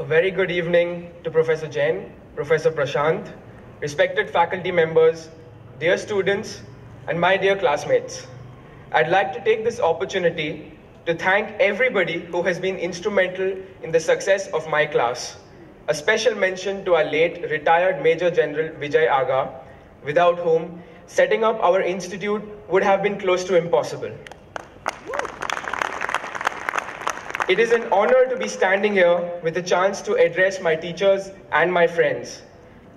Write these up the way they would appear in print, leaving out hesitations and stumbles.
very good evening to Professor Jain, Professor Prashant, respected faculty members, dear students, and my dear classmates. I'd like to take this opportunity to thank everybody who has been instrumental in the success of my class. A special mention to our late retired Major General Vijay Aga, without whom setting up our institute would have been close to impossible. It is an honor to be standing here with a chance to address my teachers and my friends.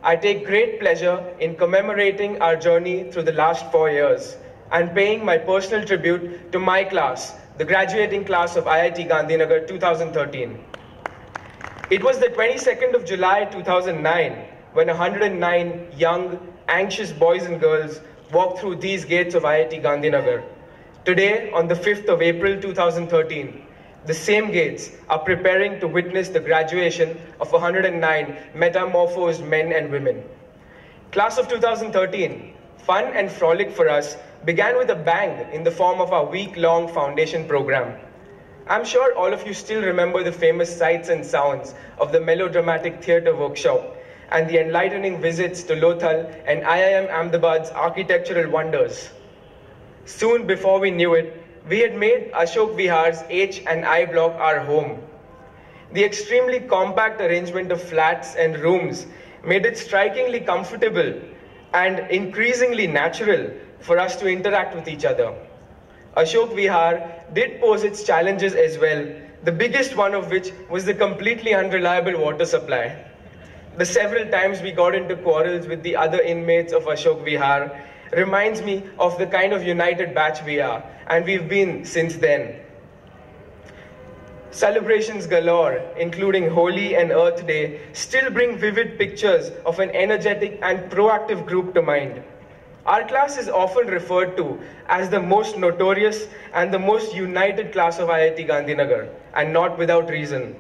I take great pleasure in commemorating our journey through the last 4 years and paying my personal tribute to my class, the graduating class of IIT Gandhinagar 2013. It was the 22nd of July 2009 when 109 young, anxious boys and girls walked through these gates of IIT Gandhinagar. Today, on the 5th of April 2013, the same gates are preparing to witness the graduation of 109 metamorphosed men and women. Class of 2013, fun and frolic for us began with a bang in the form of our week-long foundation program. I'm sure all of you still remember the famous sights and sounds of the melodramatic theatre workshop and the enlightening visits to Lothal and IIM Ahmedabad's architectural wonders. Soon before we knew it, we had made Ashok Vihar's H and I block our home. The extremely compact arrangement of flats and rooms made it strikingly comfortable and increasingly natural for us to interact with each other. Ashok Vihar did pose its challenges as well, the biggest one of which was the completely unreliable water supply. The several times we got into quarrels with the other inmates of Ashok Vihar reminds me of the kind of united batch we are, and we've been since then. Celebrations galore, including Holi and Earth Day, still bring vivid pictures of an energetic and proactive group to mind. Our class is often referred to as the most notorious and the most united class of IIT Gandhinagar, and not without reason.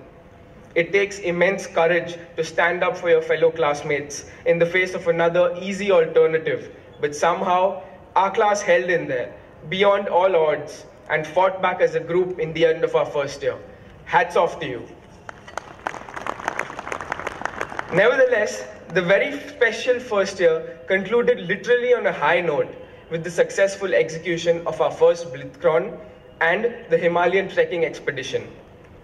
It takes immense courage to stand up for your fellow classmates in the face of another easy alternative, but somehow our class held in there, beyond all odds, and fought back as a group in the end of our first year. Hats off to you. Nevertheless, the very special first year concluded literally on a high note with the successful execution of our first Blitzkrieg and the Himalayan trekking expedition.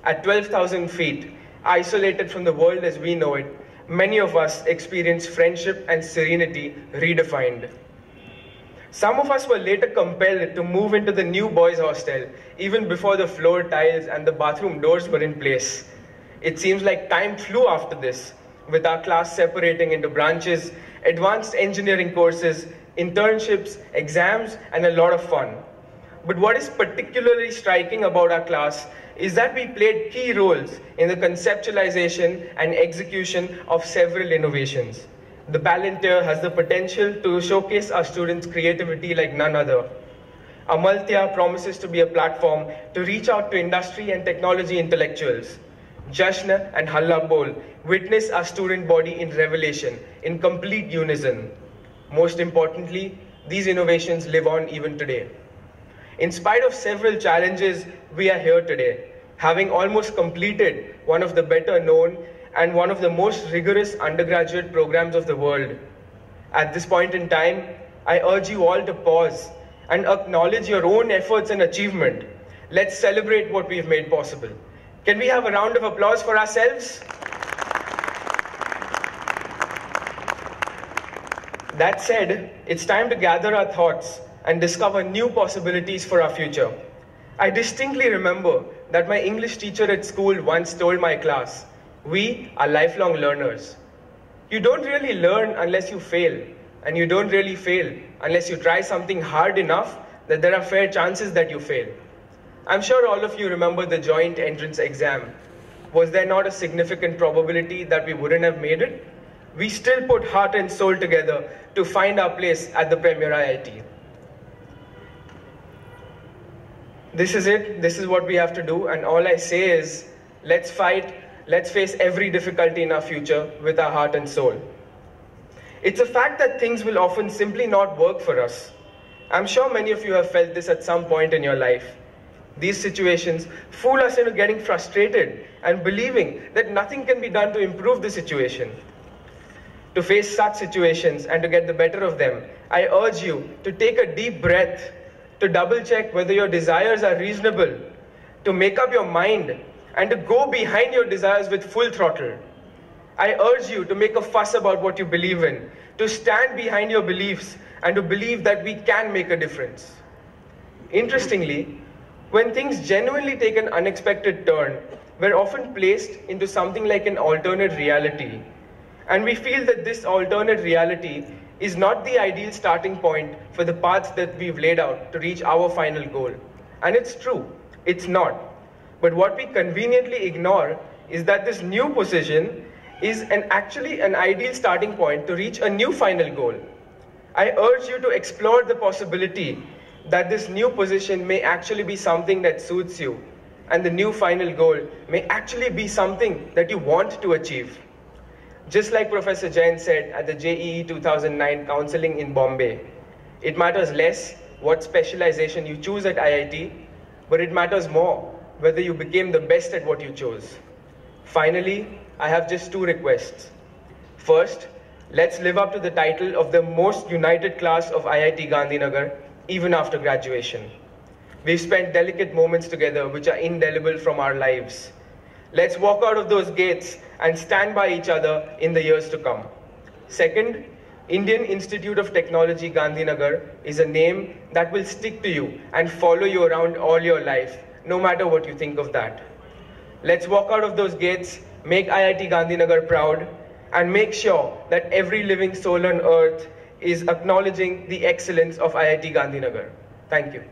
At 12,000 feet, isolated from the world as we know it, many of us experienced friendship and serenity redefined. Some of us were later compelled to move into the new boys' hostel, even before the floor tiles and the bathroom doors were in place. It seems like time flew after this, with our class separating into branches, advanced engineering courses, internships, exams, and a lot of fun. But what is particularly striking about our class is that we played key roles in the conceptualization and execution of several innovations. The Palantir has the potential to showcase our students' creativity like none other. Amaltya promises to be a platform to reach out to industry and technology intellectuals. Jashna and Halla Bol witness our student body in revelation, in complete unison. Most importantly, these innovations live on even today. In spite of several challenges, we are here today, having almost completed one of the better known and one of the most rigorous undergraduate programs of the world. At this point in time, I urge you all to pause and acknowledge your own efforts and achievement. Let's celebrate what we've made possible. Can we have a round of applause for ourselves? That said, it's time to gather our thoughts and discover new possibilities for our future. I distinctly remember that my English teacher at school once told my class, "We are lifelong learners. You don't really learn unless you fail, and you don't really fail unless you try something hard enough that there are fair chances that you fail." I'm sure all of you remember the joint entrance exam. Was there not a significant probability that we wouldn't have made it? We still put heart and soul together to find our place at the Premier IIT. This is it. This is what we have to do. And all I say is, let's fight. Let's face every difficulty in our future with our heart and soul. It's a fact that things will often simply not work for us. I'm sure many of you have felt this at some point in your life. These situations fool us into getting frustrated and believing that nothing can be done to improve the situation. To face such situations and to get the better of them, I urge you to take a deep breath, to double check whether your desires are reasonable, to make up your mind, and to go behind your desires with full throttle. I urge you to make a fuss about what you believe in, to stand behind your beliefs, and to believe that we can make a difference. Interestingly, when things genuinely take an unexpected turn, we're often placed into something like an alternate reality. And we feel that this alternate reality is not the ideal starting point for the paths that we've laid out to reach our final goal. And it's true, it's not. But what we conveniently ignore is that this new position is actually an ideal starting point to reach a new final goal. I urge you to explore the possibility that this new position may actually be something that suits you, and the new final goal may actually be something that you want to achieve. Just like Professor Jain said at the JEE 2009 counseling in Bombay, it matters less what specialization you choose at IIT, but it matters more whether you became the best at what you chose. Finally, I have just two requests. First, let's live up to the title of the most united class of IIT Gandhinagar, even after graduation. We've spent delicate moments together which are indelible from our lives. Let's walk out of those gates and stand by each other in the years to come. Second, Indian Institute of Technology Gandhinagar is a name that will stick to you and follow you around all your life, no matter what you think of that. Let's walk out of those gates, make IIT Gandhinagar proud, and make sure that every living soul on earth is acknowledging the excellence of IIT Gandhinagar. Thank you.